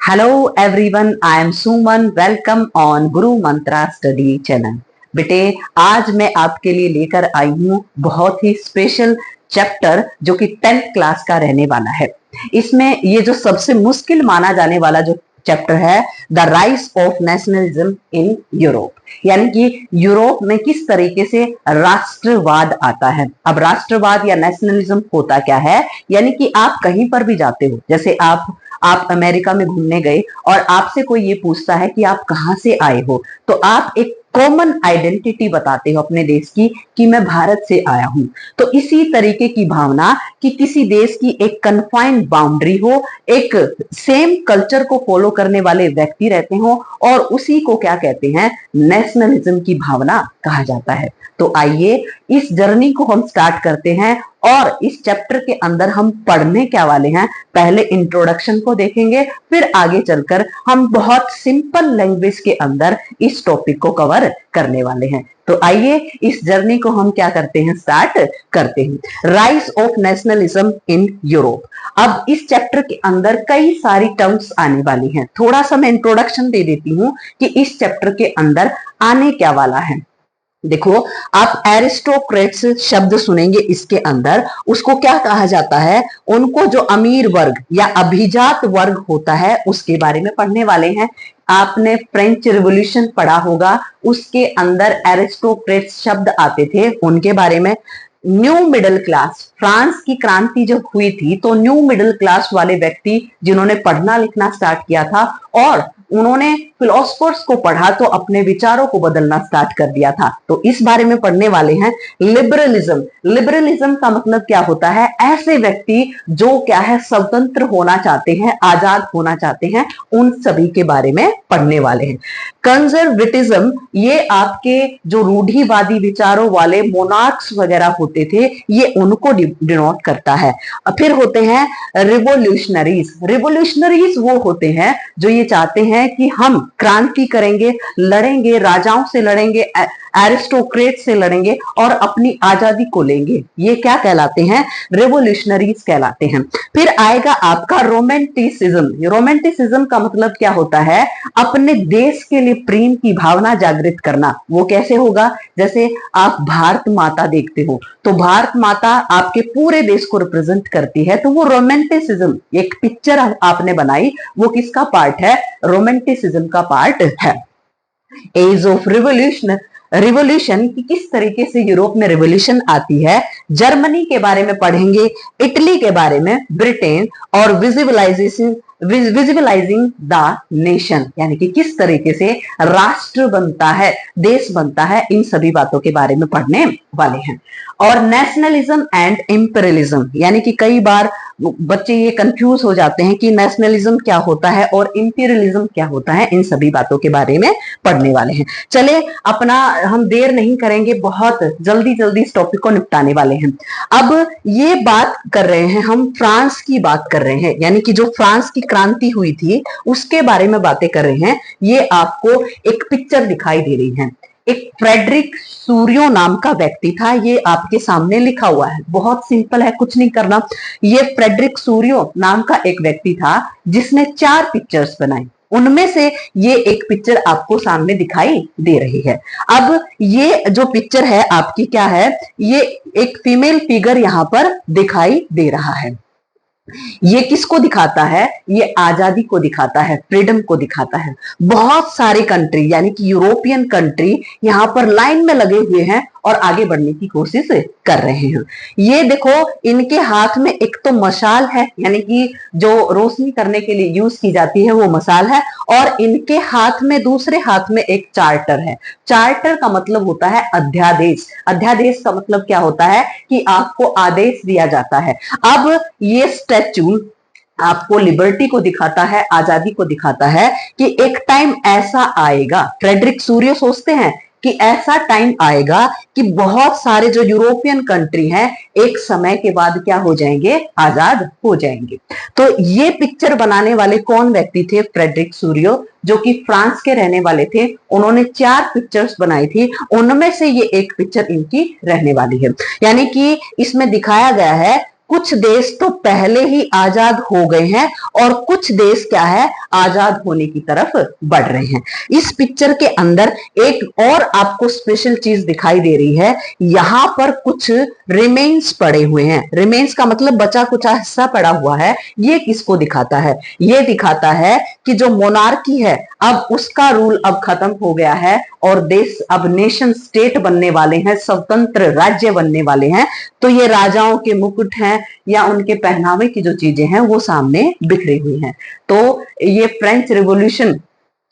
Hello everyone, I am Suman. Welcome on Guru Mantra study channel. बेटे, आज मैं आपके लिए लेकर आई हूँ बहुत ही स्पेशल चैप्टर जो कि 10th क्लास का रहने वाला है। इसमें ये जो सबसे मुश्किल माना जाने वाला जो चैप्टर है, the rise of nationalism in Europe, यानी कि यूरोप में किस तरीके से राष्ट्रवाद आता है। अब राष्ट्रवाद या नेशनलिज्म होता क्या है, यानी कि आप कहीं पर भी जाते हो, जैसे आप अमेरिका में घूमने गए और आपसे कोई ये पूछता है कि आप कहाँ से आए हो, तो आप एक कॉमन आइडेंटिटी बताते हो अपने देश की कि मैं भारत से आया हूं। तो इसी तरीके की भावना कि किसी देश की एक कन्फाइंड बाउंड्री हो, एक सेम कल्चर को फॉलो करने वाले व्यक्ति रहते हो, और उसी को क्या कहते हैं, नेशनलिज्म की भावना कहा जाता है। तो आइए इस जर्नी को हम स्टार्ट करते हैं और इस चैप्टर के अंदर हम पढ़ने क्या वाले हैं। पहले इंट्रोडक्शन को देखेंगे, फिर आगे चलकर हम बहुत सिंपल लैंग्वेज के अंदर इस टॉपिक को कवर करने वाले हैं। तो आइए इस जर्नी को हम क्या करते हैं, स्टार्ट करते हैं। Rise of nationalism in Europe. अब इस चैप्टर के अंदर कई सारी टर्म्स आने वाली हैं। थोड़ा सा मैं इंट्रोडक्शन दे देती हूँ कि इस चैप्टर के अंदर आने क्या वाला है। देखो, आप एरिस्टोक्रेट्स शब्द सुनेंगे इसके अंदर, उसको क्या कहा जाता है, उनको जो अमीर वर्ग या अभिजात वर्ग होता है उसके बारे में पढ़ने वाले हैं। आपने फ्रेंच रिवॉल्यूशन पढ़ा होगा, उसके अंदर एरिस्टोक्रेट्स शब्द आते थे, उनके बारे में। न्यू मिडिल क्लास, फ्रांस की क्रांति जब हुई थी तो न्यू मिडिल क्लास वाले व्यक्ति जिन्होंने पढ़ना लिखना स्टार्ट किया था और उन्होंने फिलोसफर्स को पढ़ा तो अपने विचारों को बदलना स्टार्ट कर दिया था, तो इस बारे में पढ़ने वाले हैं। लिबरलिज्म, लिबरलिज्म का मतलब क्या होता है, ऐसे व्यक्ति जो क्या है, स्वतंत्र होना चाहते हैं, आजाद होना चाहते हैं, उन सभी के बारे में पढ़ने वाले हैं। कंजर्वेटिज्म, ये आपके जो रूढ़िवादी विचारों वाले मोनार्क्स वगैरह होते थे, ये उनको डिनोट करता है। फिर होते हैं रिवोल्यूशनरीज। रिवोल्यूशनरीज वो होते हैं जो ये चाहते हैं कि हम क्रांति करेंगे, लड़ेंगे, राजाओं से लड़ेंगे, एरिस्टोक्रेट से लड़ेंगे और अपनी आजादी को लेंगे। ये क्या कहलाते हैं, रेवोल्यूशनरीज कहलाते हैं। फिर आएगा आपका रोमांटिसिज्म। रोमांटिसिज्म का मतलब क्या होता है, अपने देश के लिए प्रेम की भावना जागृत करना। वो कैसे होगा, जैसे आप भारत माता देखते हो तो भारत माता आपके पूरे देश को रिप्रेजेंट करती है, तो वो रोमांटिसिज्म, एक पिक्चर आपने बनाई, वो किसका पार्ट है, रोमांटिसिज्म का पार्ट है। एज ऑफ रिवोल्यूशन की किस तरीके से यूरोप में रिवोल्यूशन आती है, जर्मनी के बारे में पढ़ेंगे, इटली के बारे में, ब्रिटेन, और विजुअलाइजिंग द नेशन, यानी कि किस तरीके से राष्ट्र बनता है, देश बनता है, इन सभी बातों के बारे में पढ़ने वाले हैं। और नेशनलिज्म एंड इंपीरियलिज्म, यानी कि कई बार बच्चे ये कंफ्यूज हो जाते हैं कि नेशनलिज्म क्या होता है और इंपीरियलिज्म क्या होता है, इन सभी बातों के बारे में पढ़ने वाले हैं। चले, अपना हम देर नहीं करेंगे, बहुत जल्दी जल्दी इस टॉपिक को निपटाने वाले हैं। अब ये बात कर रहे हैं हम, फ्रांस की बात कर रहे हैं, यानी कि जो फ्रांस की क्रांति हुई थी उसके बारे में बातें कर रहे हैं। ये आपको एक पिक्चर दिखाई दे रही है, एक फ्रेडरिक सूरियो नाम का व्यक्ति था, ये आपके सामने लिखा हुआ है, बहुत सिंपल है, कुछ नहीं करना। ये फ्रेडरिक सूरियो नाम का एक व्यक्ति था जिसने 4 पिक्चर्स बनाई, उनमें से ये एक पिक्चर आपको सामने दिखाई दे रही है। अब ये जो पिक्चर है आपकी क्या है, ये एक फीमेल फिगर यहां पर दिखाई दे रहा है। ये किसको दिखाता है, ये आजादी को दिखाता है, फ्रीडम को दिखाता है। बहुत सारी कंट्री, यानी कि यूरोपियन कंट्री यहां पर लाइन में लगे हुए हैं और आगे बढ़ने की कोशिश कर रहे हैं। ये देखो, इनके हाथ में एक तो मशाल है, यानी कि जो रोशनी करने के लिए यूज की जाती है वो मशाल है, और इनके हाथ में, दूसरे हाथ में एक चार्टर है। चार्टर का मतलब होता है अध्यादेश। अध्यादेश का मतलब क्या होता है कि आपको आदेश दिया जाता है। अब ये स्टैच्यू आपको लिबर्टी को दिखाता है, आजादी को दिखाता है कि एक टाइम ऐसा आएगा, फ्रेडरिक सूरियो सोचते हैं कि ऐसा टाइम आएगा कि बहुत सारे जो यूरोपियन कंट्री हैं एक समय के बाद क्या हो जाएंगे, आजाद हो जाएंगे। तो ये पिक्चर बनाने वाले कौन व्यक्ति थे, फ्रेडरिक सूरियो, जो कि फ्रांस के रहने वाले थे। उन्होंने 4 पिक्चर्स बनाई थी, उनमें से ये एक पिक्चर इनकी रहने वाली है। यानी कि इसमें दिखाया गया है कुछ देश तो पहले ही आजाद हो गए हैं और कुछ देश क्या है, आजाद होने की तरफ बढ़ रहे हैं। इस पिक्चर के अंदर एक और आपको स्पेशल चीज दिखाई दे रही है। यहां पर कुछ रिमेन्स पड़े हुए हैं। रिमेन्स का मतलब बचा कुचा हिस्सा पड़ा हुआ है। ये किसको दिखाता है? ये दिखाता है कि जो मोनार्की है अब उसका रूल अब खत्म हो गया है और देश अब नेशन स्टेट बनने वाले हैं, स्वतंत्र राज्य बनने वाले हैं। तो ये राजाओं के मुकुट हैं या उनके पहनावे की जो चीजें हैं वो सामने बिखरी हुई हैं। तो ये फ्रेंच रिवॉल्यूशन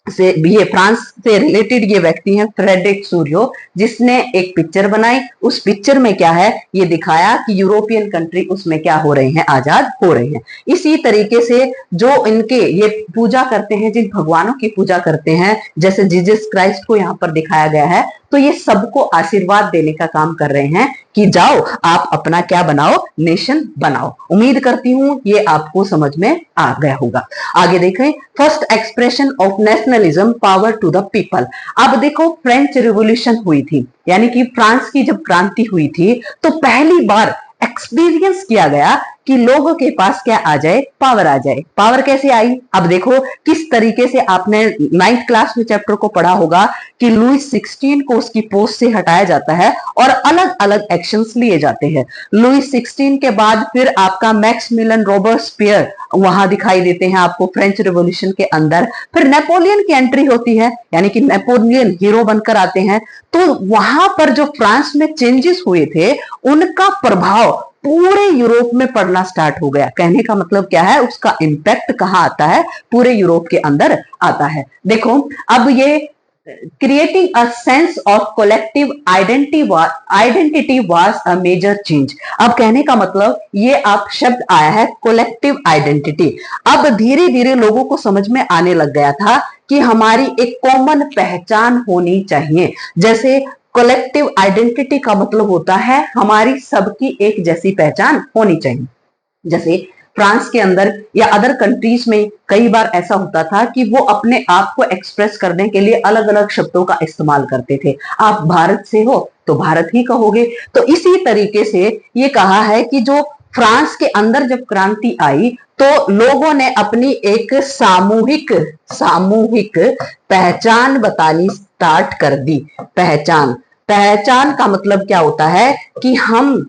से, ये फ्रांस से रिलेटेड ये व्यक्ति हैं फ्रेडरिक सूरियो, जिसने एक पिक्चर बनाई। उस पिक्चर में क्या है, ये दिखाया कि यूरोपियन कंट्री उसमें क्या हो रहे हैं, आजाद हो रहे हैं। इसी तरीके से जो इनके ये पूजा करते हैं, जिन भगवानों की पूजा करते हैं, जैसे जीसस क्राइस्ट को यहाँ पर दिखाया गया है, तो ये सबको आशीर्वाद देने का काम कर रहे हैं कि जाओ आप अपना क्या बनाओ, नेशन बनाओ। उम्मीद करती हूं ये आपको समझ में आ गया होगा। आगे देखें, first expression of nationalism, power to the people. अब देखो, फ्रेंच रिवॉल्यूशन हुई थी, यानी कि फ्रांस की जब क्रांति हुई थी तो पहली बार एक्सपीरियंस किया गया कि लोगों के पास क्या आ जाए, पावर आ जाए। पावर कैसे आई? अब देखो किस तरीके से, आपने 9th क्लास में चैप्टर को पढ़ा होगा कि लुईस 16 को उसकी पोस्ट से हटाया जाता है और अलग अलग एक्शंस लिए जाते हैं। लुईस 16 के बाद फिर आपका मैक्सिमिलियन रॉबर्सपियर वहां दिखाई देते हैं आपको फ्रेंच रिवॉल्यूशन के अंदर। फिर नेपोलियन की एंट्री होती है, यानी कि नेपोलियन हीरो बनकर आते हैं। तो वहां पर जो फ्रांस में चेंजेस हुए थे उनका प्रभाव पूरे यूरोप में पड़ना स्टार्ट हो गया। कहने का मतलब क्या है, उसका इंपैक्ट कहां आता है, पूरे यूरोप के अंदर आता है। देखो, अब ये creating a sense of collective identity was a major change. अब कहने का मतलब ये आप शब्द आया है कलेक्टिव आइडेंटिटी। अब धीरे धीरे लोगों को समझ में आने लग गया था कि हमारी एक कॉमन पहचान होनी चाहिए। जैसे कलेक्टिव आइडेंटिटी का मतलब होता है हमारी सबकी एक जैसी पहचान होनी चाहिए। जैसे फ्रांस के अंदर या अदर कंट्रीज में कई बार ऐसा होता था कि वो अपने आप को एक्सप्रेस करने के लिए अलग अलग शब्दों का इस्तेमाल करते थे। आप भारत से हो तो भारत ही कहोगे। तो इसी तरीके से ये कहा है कि जो फ्रांस के अंदर जब क्रांति आई तो लोगों ने अपनी एक सामूहिक पहचान बतानी स्टार्ट कर दी। पहचान का मतलब क्या होता है कि हम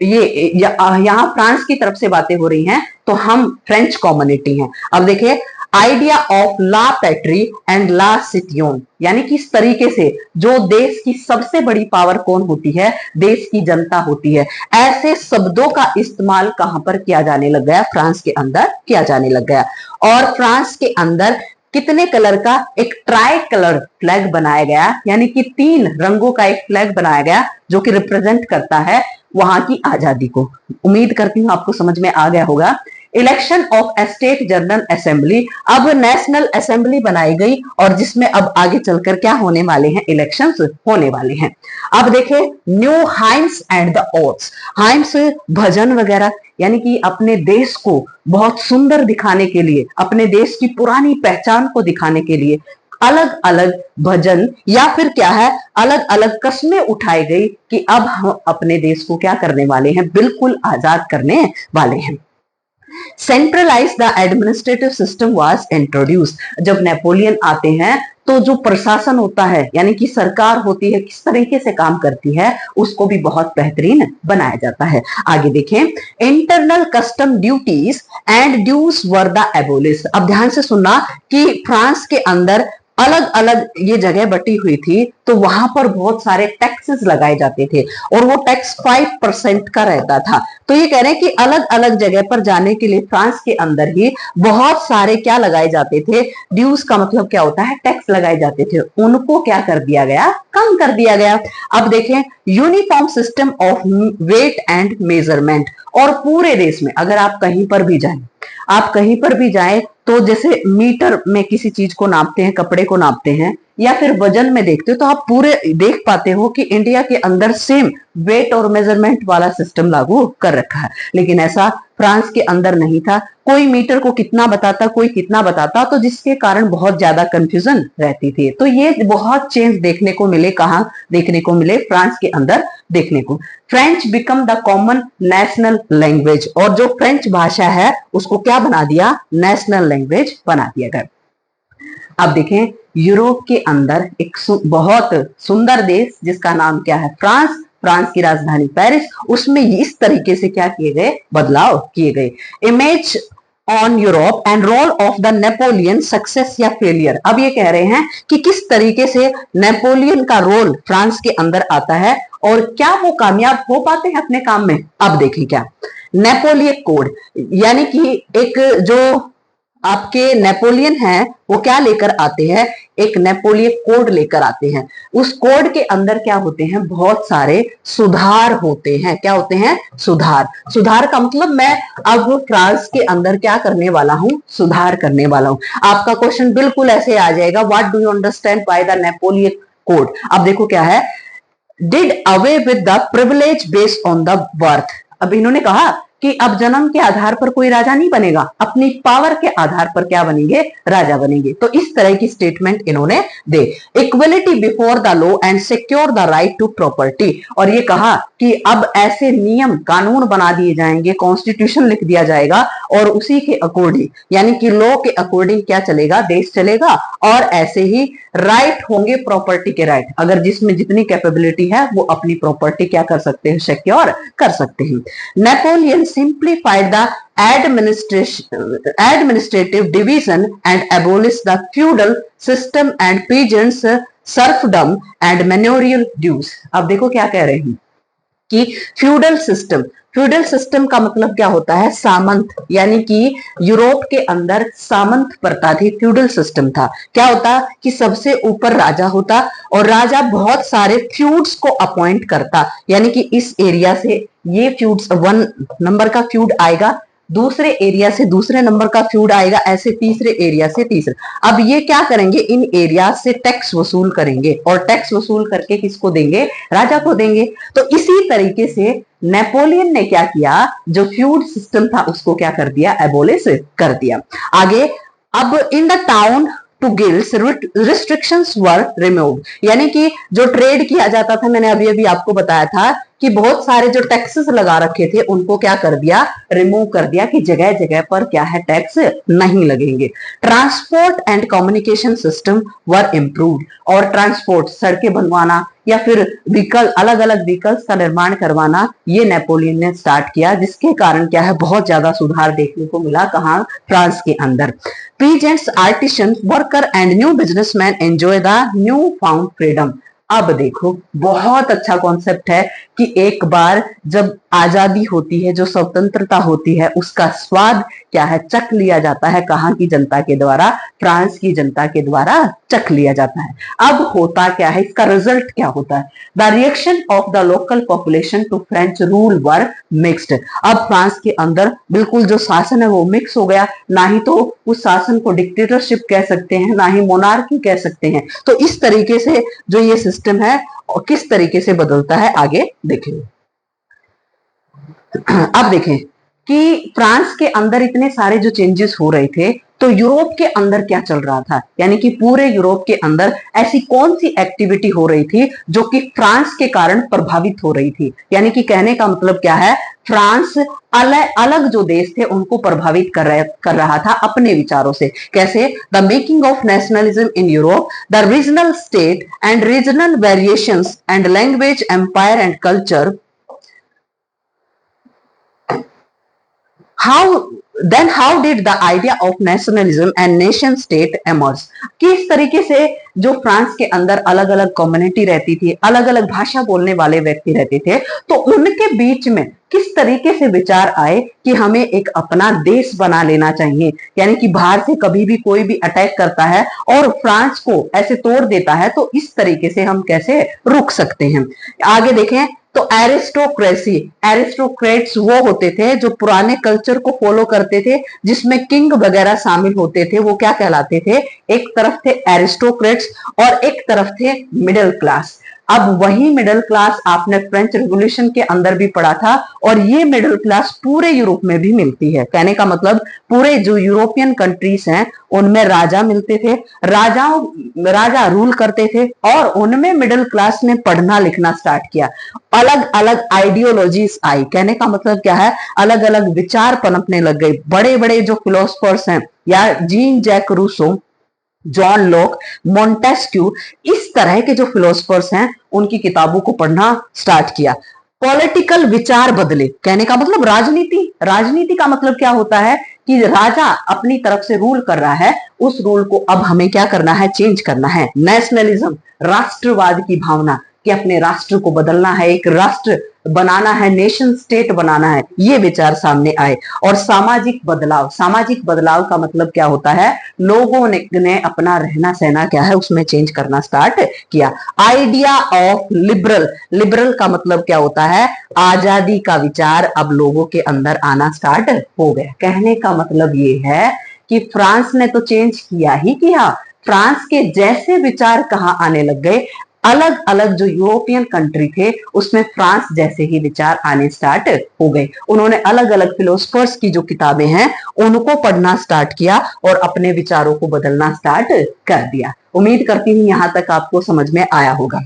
ये यहाँ फ्रांस की तरफ से बातें हो रही हैं, तो हम फ्रेंच कम्युनिटी हैं। अब देखिए, आइडिया ऑफ ला पैट्री एंड ला सिटियोन, यानी कि इस तरीके से जो देश की सबसे बड़ी पावर कौन होती है, देश की जनता होती है। ऐसे शब्दों का इस्तेमाल कहां पर किया जाने लग गया, फ्रांस के अंदर किया जाने लग गया। और फ्रांस के अंदर कितने कलर का एक ट्राई कलर फ्लैग बनाया गया, यानी कि 3 रंगों का एक फ्लैग बनाया गया जो कि रिप्रेजेंट करता है वहां की आजादी को। उम्मीद करती हूं आपको समझ में आ गया होगा। Election of state general assembly, अब नेशनल असेंबली बनाई गई और जिसमें अब आगे चलकर क्या होने वाले हैं, इलेक्शंस होने वाले हैं। अब देखें, new hymns and the odes. Hymns भजन वगैरह, यानी कि अपने देश को बहुत सुंदर दिखाने के लिए, अपने देश की पुरानी पहचान को दिखाने के लिए अलग अलग भजन या फिर क्या है, अलग अलग कस्में उठाई गई कि अब हम अपने देश को क्या करने वाले हैं, बिल्कुल आजाद करने वाले हैं। Centralize the administrative system was introduced. जब नेपोलियन आते हैं तो जो प्रशासन होता है, यानी कि सरकार होती है, किस तरीके से काम करती है, उसको भी बहुत बेहतरीन बनाया जाता है। आगे देखें, internal custom duties and dues were the abolished. अब ध्यान से सुनना कि फ्रांस के अंदर अलग अलग ये जगह बटी हुई थी, तो वहां पर बहुत सारे टैक्सेस लगाए जाते थे और वो टैक्स 5% का रहता था। तो ये कह रहे हैं कि अलग अलग जगह पर जाने के लिए फ्रांस के अंदर ही बहुत सारे क्या लगाए जाते थे, ड्यूज का मतलब क्या होता है, टैक्स लगाए जाते थे। उनको क्या कर दिया गया, कम कर दिया गया। अब देखें, uniform system of weight and measurement. और पूरे देश में अगर आप कहीं पर भी जाएं, आप कहीं पर भी जाएं तो जैसे मीटर में किसी चीज को नापते हैं, कपड़े को नापते हैं, या फिर वजन में देखते हो, तो आप पूरे देख पाते हो कि इंडिया के अंदर सेम वेट और मेजरमेंट वाला सिस्टम लागू कर रखा है। लेकिन ऐसा फ्रांस के अंदर नहीं था। कोई मीटर को कितना बताता, कोई कितना बताता, तो जिसके कारण बहुत ज्यादा कंफ्यूजन रहती थी। तो ये बहुत चेंज देखने को मिले, कहाँ देखने को मिले, फ्रांस के अंदर देखने को। French become the common national language, और जो फ्रेंच भाषा है उसको क्या बना दिया, नेशनल लैंग्वेज बना दिया गया। अब देखें, यूरोप के अंदर एक बहुत सुंदर देश जिसका नाम क्या है, फ्रांस, फ्रांस की राजधानी पेरिस, उसमें इस तरीके से क्या किए गए, बदलाव किए गए। Image on Europe and role of the Napoleon, success या फेलियर। अब ये कह रहे हैं कि किस तरीके से नेपोलियन का रोल फ्रांस के अंदर आता है और क्या वो कामयाब हो पाते हैं अपने काम में। अब देखें क्या, नेपोलियन कोड, यानी कि एक जो आपके नेपोलियन है वो क्या लेकर आते हैं, एक नेपोलियन कोड लेकर आते हैं। उस कोड के अंदर क्या होते हैं, बहुत सारे सुधार होते हैं। क्या होते हैं, सुधार। सुधार का मतलब मैं अब फ्रांस के अंदर क्या करने वाला हूं, सुधार करने वाला हूं। आपका क्वेश्चन बिल्कुल ऐसे आ जाएगा, what do you understand by the Napoleon code. अब देखो क्या है, did away with the privilege based on the birth. अब इन्होंने कहा कि अब जन्म के आधार पर कोई राजा नहीं बनेगा, अपनी पावर के आधार पर क्या बनेंगे, राजा बनेंगे। तो इस तरह की स्टेटमेंट इन्होंने दे। Equality before the law and secure the right to property, और ये कहा कि अब ऐसे नियम कानून बना दिए जाएंगे, कॉन्स्टिट्यूशन लिख दिया जाएगा, और उसी के अकॉर्डिंग, यानी कि लॉ के अकॉर्डिंग क्या चलेगा, देश चलेगा। और ऐसे ही राइट होंगे, प्रॉपर्टी के राइट, अगर जिसमें जितनी कैपेबिलिटी है वो अपनी प्रॉपर्टी क्या कर सकते हैं, सिक्योर कर सकते हैं। Napoleon simplified the administrative division and abolished the feudal system and peasants serfdom and manorial dues। अब देखो क्या कह रहे हैं कि फ्यूडल सिस्टम, फ्यूडल सिस्टम का मतलब क्या होता है, सामंत, यानी कि यूरोप के अंदर सामंत प्रथा थी, फ्यूडल सिस्टम था। क्या होता कि सबसे ऊपर राजा होता और राजा बहुत सारे फ्यूड्स को अपॉइंट करता, यानी कि इस एरिया से ये फ्यूड्स, 1 नंबर का फ्यूड आएगा, दूसरे एरिया से दूसरे नंबर का फ्यूड आएगा, ऐसे तीसरे एरिया से तीसरा। अब ये क्या करेंगे, इन एरिया से टैक्स वसूल करेंगे, और टैक्स वसूल करके किसको देंगे, राजा को देंगे। तो इसी तरीके से नेपोलियन ने क्या किया, जो फ्यूड सिस्टम था उसको क्या कर दिया, एबोलिश कर दिया। आगे, अब in the town to guilds restrictions were remove, यानी कि जो ट्रेड किया जाता था, मैंने अभी अभी आपको बताया था कि बहुत सारे जो टैक्सेस लगा रखे थे उनको क्या कर दिया, रिमूव कर दिया, कि जगह जगह पर क्या है, टैक्स नहीं लगेंगे। Transport and communication system were improved, और ट्रांसपोर्ट, सड़कें बनवाना या फिर व्हीकल, अलग अलग व्हीकल्स का निर्माण करवाना, ये नेपोलियन ने स्टार्ट किया, जिसके कारण क्या है, बहुत ज्यादा सुधार देखने को मिला, कहां, फ्रांस के अंदर। Peasants, artisan, worker and new businessman enjoy the new found freedom. अब देखो, बहुत अच्छा कॉन्सेप्ट है कि एक बार जब आजादी होती है, जो स्वतंत्रता होती है, उसका स्वाद क्या है, चख लिया जाता है, कहां की जनता के द्वारा, फ्रांस की जनता के द्वारा चख लिया जाता है। अब होता क्या है, इसका रिजल्ट क्या होता है, the reaction of the local population to French rule were mixed. अब फ्रांस के अंदर बिल्कुल जो शासन है वो मिक्स हो गया, ना ही तो उस शासन को डिक्टेटरशिप कह सकते हैं, ना ही मोनार्की कह सकते हैं। तो इस तरीके से जो ये सिस्टम है और किस तरीके से बदलता है, आगे देखेंगे। अब देखें कि फ्रांस के अंदर इतने सारे जो चेंजेस हो रहे थे, तो यूरोप के अंदर क्या चल रहा था, यानी कि पूरे यूरोप के अंदर ऐसी कौन सी एक्टिविटी हो रही थी जो कि फ्रांस के कारण प्रभावित हो रही थी। यानी कि कहने का मतलब क्या है, फ्रांस अलग अलग जो देश थे उनको प्रभावित कर रहा था अपने विचारों से। कैसे, the making of nationalism in Europe, the regional state and regional variations and language, empire and culture. How did the idea of nationalism and nation state emerge? किस तरीके से जो फ्रांस के अंदर अलग अलग कम्युनिटी रहती थी, अलग अलग भाषा बोलने वाले व्यक्ति रहते थे, तो उनके बीच में किस तरीके से विचार आए कि हमें एक अपना देश बना लेना चाहिए। यानी कि बाहर से कभी भी कोई भी अटैक करता है और फ्रांस को ऐसे तोड़ देता है, तो इस तरीके से हम कैसे रुक सकते हैं। आगे देखें तो एरिस्टोक्रेसी, एरिस्टोक्रेट्स वो होते थे जो पुराने कल्चर को फॉलो करते थे, जिसमें किंग वगैरह शामिल होते थे, वो क्या कहलाते थे, एक तरफ थे एरिस्टोक्रेट्स और एक तरफ थे मिडिल क्लास। अब वही मिडिल क्लास आपने फ्रेंच रिवॉल्यूशन के अंदर भी पढ़ा था, और ये मिडिल क्लास पूरे यूरोप में भी मिलती है। कहने का मतलब पूरे जो यूरोपियन कंट्रीज हैं उनमें राजा मिलते थे, राजा रूल करते थे, और उनमें मिडिल क्लास ने पढ़ना लिखना स्टार्ट किया। अलग अलग आइडियोलॉजीज आई। कहने का मतलब क्या है, अलग अलग विचार पनपने लग गए। बड़े बड़े जो फिलोसफर्स हैं, या Jean Jacques Rousseau, John Locke, Montesquieu, इस तरह के जो फिलोसफर्स हैं उनकी किताबों को पढ़ना स्टार्ट किया। पॉलिटिकल विचार बदले। कहने का मतलब राजनीति, राजनीति का मतलब क्या होता है कि राजा अपनी तरफ से रूल कर रहा है, उस रूल को अब हमें क्या करना है, चेंज करना है। नेशनलिज्म, राष्ट्रवाद की भावना कि अपने राष्ट्र को बदलना है, एक राष्ट्र बनाना है, नेशन स्टेट बनाना है, ये विचार सामने आए। और सामाजिक बदलाव, सामाजिक बदलाव का मतलब क्या होता है, लोगों ने अपना रहना सहना क्या है उसमें चेंज करना स्टार्ट किया। आइडिया ऑफ लिबरल, लिबरल का मतलब क्या होता है, आजादी का विचार अब लोगों के अंदर आना स्टार्ट हो गया। कहने का मतलब ये है कि फ्रांस ने तो चेंज किया ही किया, फ्रांस के जैसे विचार कहां आने लग गए, अलग अलग जो यूरोपियन कंट्री थे उसमें फ्रांस जैसे ही विचार आने स्टार्ट हो गए। उन्होंने अलग अलग फिलोसफर्स की जो किताबें हैं उनको पढ़ना स्टार्ट किया और अपने विचारों को बदलना स्टार्ट कर दिया। उम्मीद करती हूं यहां तक आपको समझ में आया होगा।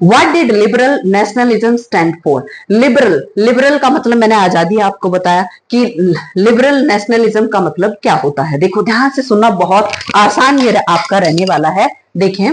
What did liberal nationalism stand for? Liberal, liberal का मतलब मैंने आजादी आपको बताया कि लिबरल नेशनलिज्म का मतलब क्या होता है। देखो ध्यान से सुनना, बहुत आसान ये आपका रहने वाला है। देखें,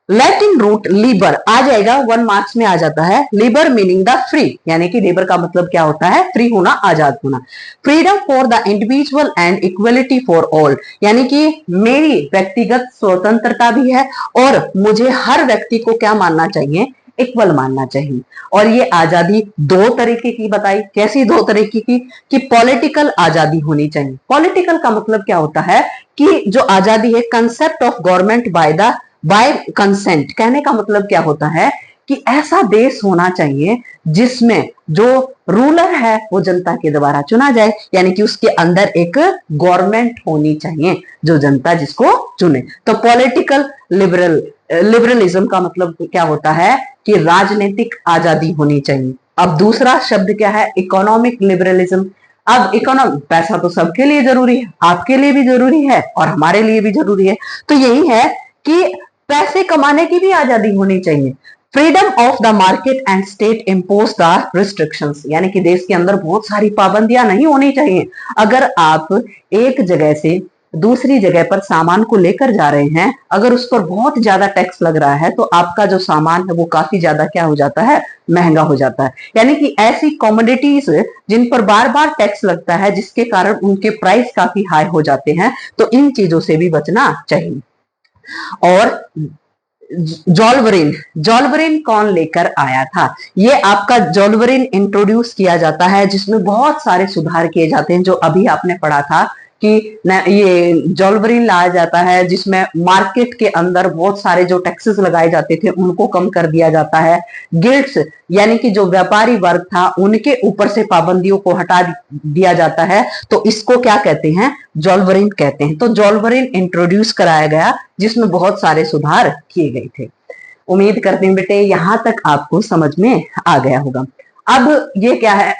लैटिन रूट लीबर आ जाएगा, 1 मार्क्स में आ जाता है। लीबर मीनिंग द फ्री, यानी कि लीबर का मतलब क्या होता है, फ्री होना, आजाद होना। Freedom for the individual and equality for all, यानी कि मेरी व्यक्तिगत स्वतंत्रता भी है और मुझे हर व्यक्ति को क्या मानना चाहिए, इक्वल मानना चाहिए। और ये आजादी दो तरीके की बताई। कैसी दो तरीके की, कि पॉलिटिकल आजादी होनी चाहिए। पॉलिटिकल का मतलब क्या होता है कि जो आजादी है, concept of government by consent. कहने का मतलब क्या होता है कि ऐसा देश होना चाहिए जिसमें जो रूलर है वो जनता के द्वारा चुना जाए, यानी कि उसके अंदर एक गवर्नमेंट होनी चाहिए जो जनता जिसको चुने। तो पॉलिटिकल लिबरलिज्म का मतलब क्या होता है कि राजनीतिक आजादी होनी चाहिए। अब दूसरा शब्द क्या है, इकोनॉमिक लिबरलिज्म। अब इकोनॉमिक, पैसा तो सबके लिए जरूरी है, आपके लिए भी जरूरी है और हमारे लिए भी जरूरी है। तो यही है कि पैसे कमाने की भी आजादी होनी चाहिए। Freedom of the market and state impose the restrictions, यानी कि देश के अंदर बहुत सारी पाबंदियां नहीं होनी चाहिए। अगर आप एक जगह से दूसरी जगह पर सामान को लेकर जा रहे हैं, अगर उस पर बहुत ज्यादा टैक्स लग रहा है तो आपका जो सामान है वो काफी ज्यादा क्या हो जाता है, महंगा हो जाता है। यानी कि ऐसी कमोडिटीज जिन पर बार बार टैक्स लगता है जिसके कारण उनके प्राइस काफी हाई हो जाते हैं, तो इन चीजों से भी बचना चाहिए। और जॉल्वरिन, जॉल्वरिन कौन लेकर आया था, ये आपका जॉल्वरिन इंट्रोड्यूस किया जाता है जिसमें बहुत सारे सुधार किए जाते हैं, जो अभी आपने पढ़ा था कि ये जॉल्वरिन लाया जाता है जिसमें मार्केट के अंदर बहुत सारे जो टैक्सेस लगाए जाते थे उनको कम कर दिया जाता है। गिल्ड्स, यानी कि जो व्यापारी वर्ग था उनके ऊपर से पाबंदियों को हटा दिया जाता है, तो इसको क्या कहते हैं, जॉल्वरिन कहते हैं। तो जॉल्वरिन इंट्रोड्यूस कराया गया जिसमें बहुत सारे सुधार किए गए थे। उम्मीद करती हूँ बेटे यहां तक आपको समझ में आ गया होगा। अब ये क्या है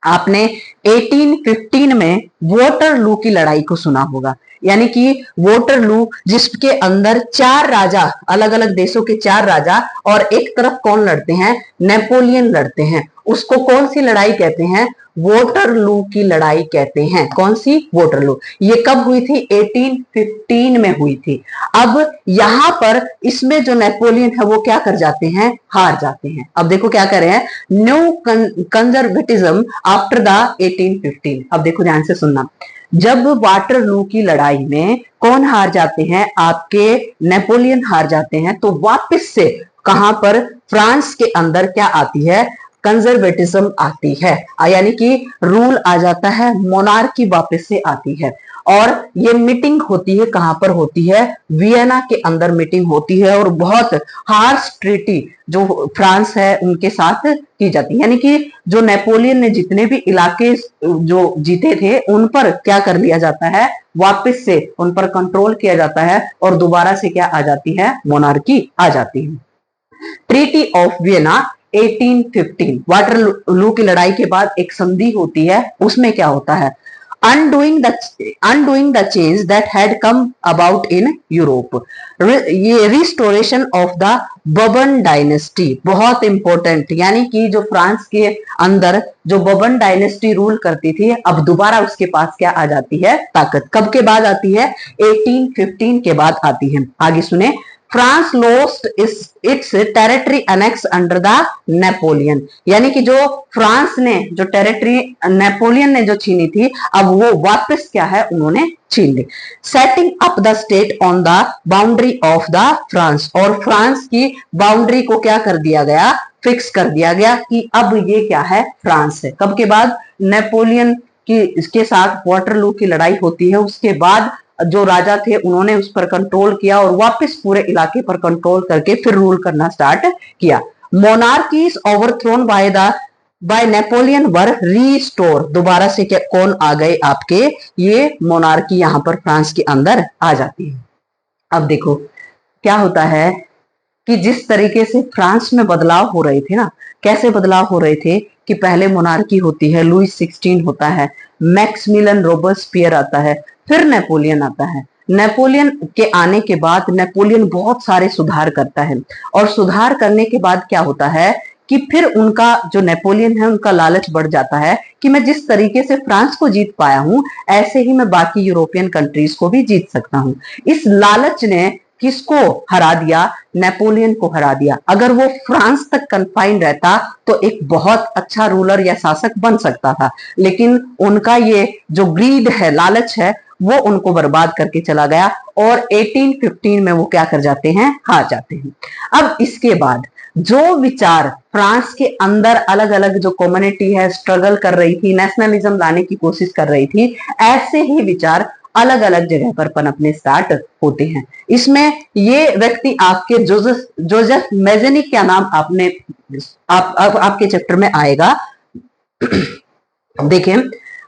आपने 1815 में वोटरलू की लड़ाई को सुना होगा, यानी कि वोटरलू जिसके अंदर 4 राजा, अलग अलग देशों के 4 राजा और एक तरफ कौन लड़ते हैं, नेपोलियन लड़ते हैं। उसको कौन सी लड़ाई कहते हैं, वोटरलू की लड़ाई कहते हैं। कौन सी, वोटरलू। ये कब हुई थी, 1815 में हुई थी। अब यहां पर इसमें जो नेपोलियन है वो क्या कर जाते हैं, हार जाते हैं। अब देखो क्या कर रहे हैं, न्यू कंजर्वेटिज्म आफ्टर द 1815। अब देखो ध्यान से सुनना, जब वाटरलू की लड़ाई में कौन हार जाते हैं, आपके नेपोलियन हार जाते हैं, तो वापस से कहां पर, फ्रांस के अंदर क्या आती है, कंजर्वेटिज्म आती है, यानी कि रूल आ जाता है, मोनार्की वापस से आती है। और ये मीटिंग होती है, कहां पर होती है, वियना के अंदर मीटिंग होती है और बहुत हार्श ट्रीटी जो फ्रांस है उनके साथ की जाती है। यानी कि जो नेपोलियन ने जितने भी इलाके जो जीते थे उन पर क्या कर लिया जाता है, वापस से उन पर कंट्रोल किया जाता है और दोबारा से क्या आ जाती है, मोनार्की आ जाती है। ट्रीटी ऑफ वियना 1815, वाटरलू की लड़ाई के बाद एक संधि होती है, उसमें क्या होता है, undoing the change that had come about in Europe, ये restoration of the Baban dynasty, बहुत इंपॉर्टेंट, यानी कि जो फ्रांस के अंदर जो बबन डायनेस्टी रूल करती थी, अब दोबारा उसके पास क्या आ जाती है, ताकत। कब के बाद आती है, 1815 के बाद आती है। आगे सुने, France lost its territory annex under the Napoleon, यानी कि जो फ्रांस ने जो टेरिटरी नेपोलियन ने जो छीनी थी, अब वो वापस क्या है, उन्होंने छीन ली। Setting up the state on the boundary of the France, और फ्रांस की बाउंड्री को क्या कर दिया गया, फिक्स कर दिया गया कि अब ये क्या है, फ्रांस है। कब के बाद, नेपोलियन की इसके साथ वाटरलू की लड़ाई होती है, उसके बाद जो राजा थे उन्होंने उस पर कंट्रोल किया और वापस पूरे इलाके पर कंट्रोल करके फिर रूल करना स्टार्ट किया। मोनार्कीज ओवरथ्रोन बाय नेपोलियन वर रीस्टोर, दोबारा से क्या कौन आ गए आपके, ये मोनार्की यहां पर फ्रांस के अंदर आ जाती है। अब देखो क्या होता है कि जिस तरीके से फ्रांस में बदलाव हो रहे थे ना, कैसे बदलाव हो रहे थे कि पहले मोनार्की होती है, लुई 16 होता है, मैक्सिमिलियन रोबेस्पियर आता है, फिर नेपोलियन आता है। नेपोलियन के आने के बाद नेपोलियन बहुत सारे सुधार करता है, और सुधार करने के बाद क्या होता है कि फिर उनका जो नेपोलियन है उनका लालच बढ़ जाता है कि मैं जिस तरीके से फ्रांस को जीत पाया हूं, ऐसे ही मैं बाकी यूरोपियन कंट्रीज को भी जीत सकता हूं। इस लालच ने किसको हरा दिया, नेपोलियन को हरा दिया। अगर वो फ्रांस तक कन्फाइन रहता तो एक बहुत अच्छा रूलर या शासक बन सकता था, लेकिन उनका ये जो ग्रीड है, लालच है, वो उनको बर्बाद करके चला गया, और 1815 में वो क्या कर जाते हैं, हार जाते हैं। अब इसके बाद जो विचार फ्रांस के अंदर अलग अलग जो कम्युनिटी है स्ट्रगल कर रही थी, नेशनलिज्म लाने की कोशिश कर रही थी, ऐसे ही विचार अलग अलग जगह पर पनपने स्टार्ट होते हैं। इसमें ये व्यक्ति आपके जोसेफ मेज़ेनी, क्या नाम आपने आपके चैप्टर में आएगा। देखें,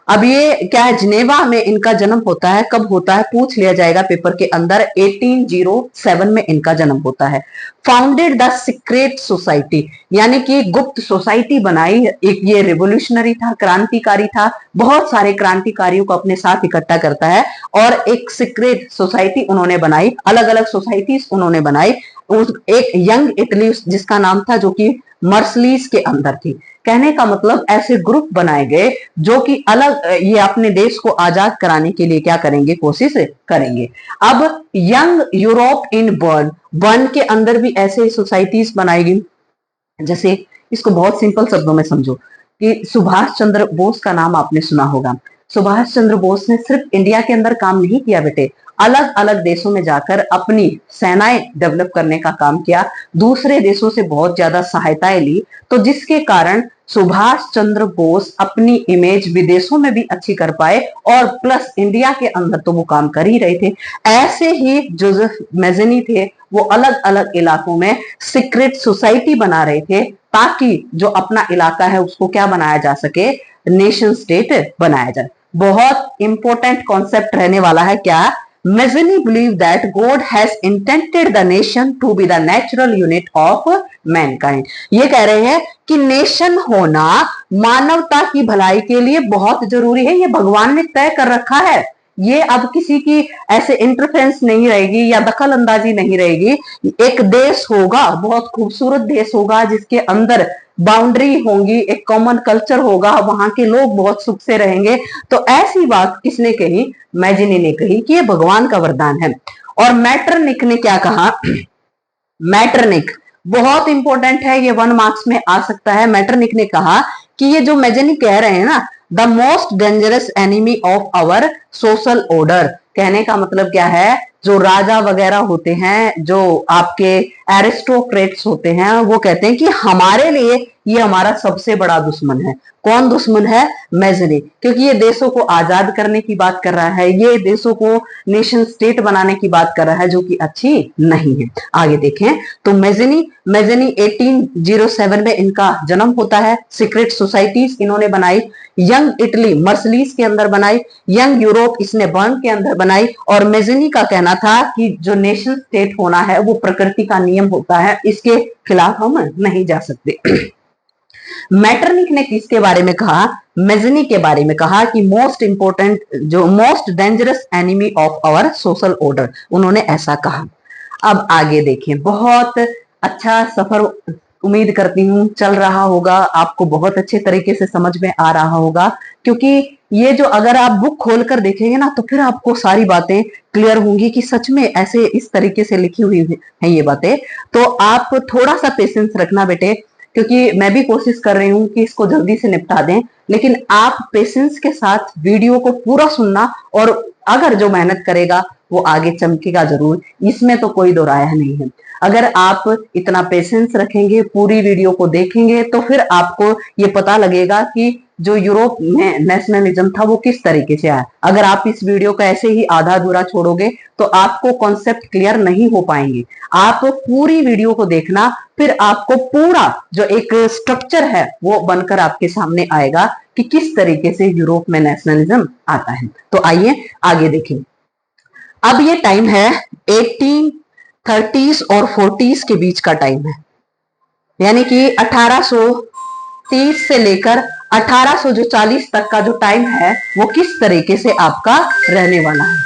अब ये क्या है, जिनेवा में इनका जन्म होता है। कब होता है, पूछ लिया जाएगा पेपर के अंदर, 1807 में इनका जन्म होता है। फाउंडेड द सीक्रेट सोसाइटी, यानी कि गुप्त सोसाइटी बनाई। एक ये रिवोल्यूशनरी था, क्रांतिकारी था, बहुत सारे क्रांतिकारियों को अपने साथ इकट्ठा करता है, और एक सीक्रेट सोसाइटी उन्होंने बनाई, अलग अलग सोसाइटीज उन्होंने बनाई। एक यंग इटली जिसका नाम था, जो कि मर्सलीज के अंदर थी। कहने का मतलब ऐसे ग्रुप बनाए गए जो कि अलग, ये अपने देश को आजाद कराने के लिए क्या करेंगे, कोशिश करेंगे। अब यंग यूरोप इन बर्न के अंदर भी ऐसे सोसाइटीज बनाएगी। जैसे इसको बहुत सिंपल शब्दों में समझो कि सुभाष चंद्र बोस का नाम आपने सुना होगा। सुभाष चंद्र बोस ने सिर्फ इंडिया के अंदर काम नहीं किया बेटे, अलग अलग देशों में जाकर अपनी सेनाएं डेवलप करने का काम किया, दूसरे देशों से बहुत ज्यादा सहायताएं ली, तो जिसके कारण सुभाष चंद्र बोस अपनी इमेज विदेशों में भी अच्छी कर पाए, और प्लस इंडिया के अंदर तो वो काम कर ही रहे थे। ऐसे ही जोसेफ मेज़ेनी थे, वो अलग अलग इलाकों में सीक्रेट सोसाइटी बना रहे थे, ताकि जो अपना इलाका है उसको क्या बनाया जा सके, नेशन स्टेट बनाया जाए। बहुत इंपॉर्टेंट कॉन्सेप्ट रहने वाला है क्या, Mazzini believed that God has intended the nation to be the natural unit of mankind. ये कह रहे हैं कि नेशन होना मानवता की भलाई के लिए बहुत जरूरी है, ये भगवान ने तय कर रखा है। ये अब किसी की ऐसे इंटरफेरेंस नहीं रहेगी या दखल अंदाजी नहीं रहेगी। एक देश होगा, बहुत खूबसूरत देश होगा, जिसके अंदर बाउंड्री होंगी, एक कॉमन कल्चर होगा, वहां के लोग बहुत सुख से रहेंगे। तो ऐसी बात किसने कही, मैजिनी ने कही कि ये भगवान का वरदान है। और मैटरनिक ने क्या कहा, मैटरनिक बहुत इंपॉर्टेंट है, ये 1 मार्क्स में आ सकता है। मैटरनिक ने कहा कि ये जो मैजिनी कह रहे हैं ना, the most dangerous enemy of our social order, कहने का मतलब क्या है, जो राजा वगैरह होते हैं, जो आपके एरिस्टोक्रेट्स होते हैं, वो कहते हैं कि हमारे लिए ये हमारा सबसे बड़ा दुश्मन है। कौन दुश्मन है, मेज़ेनी, क्योंकि ये देशों को आजाद करने की बात कर रहा है, ये देशों को नेशन स्टेट बनाने की बात कर रहा है, जो कि अच्छी नहीं है। आगे देखें तो मेज़ेनी 1807 में इनका जन्म होता है। सीक्रेट सोसाइटीज इन्होंने बनाई, यंग इटली मर्सलीज के अंदर बनाई, यंग यूरोप यूरोप इसने बर्न के अंदर बनाई, और मेज़नी का कहना था कि जो नेशन स्टेट होना है वो प्रकृति का नियम होता है, इसके खिलाफ हम नहीं जा सकते। मैटरनिक ने किसके बारे में कहा? मेज़नी के बारे में कहा कि मोस्ट इंपोर्टेंट, जो most dangerous enemy of our social order, उन्होंने ऐसा कहा। अब आगे देखिए, बहुत अच्छा सफर उम्मीद करती हूँ चल रहा होगा, आपको बहुत अच्छे तरीके से समझ में आ रहा होगा, क्योंकि ये जो अगर आप बुक खोलकर देखेंगे ना तो फिर आपको सारी बातें क्लियर होंगी कि सच में ऐसे इस तरीके से लिखी हुई है ये बातें। तो आप थोड़ा सा पेशेंस रखना बेटे, क्योंकि मैं भी कोशिश कर रही हूँ कि इसको जल्दी से निपटा दें, लेकिन आप पेशेंस के साथ वीडियो को पूरा सुनना, और अगर जो मेहनत करेगा वो आगे चमकेगा जरूर, इसमें तो कोई दो राय नहीं है। अगर आप इतना पेशेंस रखेंगे, पूरी वीडियो को देखेंगे, तो फिर आपको ये पता लगेगा कि जो यूरोप में नेशनलिज्म था वो किस तरीके से आया। अगर आप इस वीडियो को ऐसे ही आधा अधूरा छोड़ोगे तो आपको कॉन्सेप्ट क्लियर नहीं हो पाएंगे। आप पूरी वीडियो को देखना, फिर आपको पूरा जो एक स्ट्रक्चर है वो बनकर आपके सामने आएगा कि किस तरीके से यूरोप में नेशनलिज्म आता है। तो आइए आगे देखें। अब ये टाइम है 1830s और 40s के बीच का टाइम है, यानी कि 1830 से लेकर 1840 तक का जो टाइम है वो किस तरीके से आपका रहने वाला है।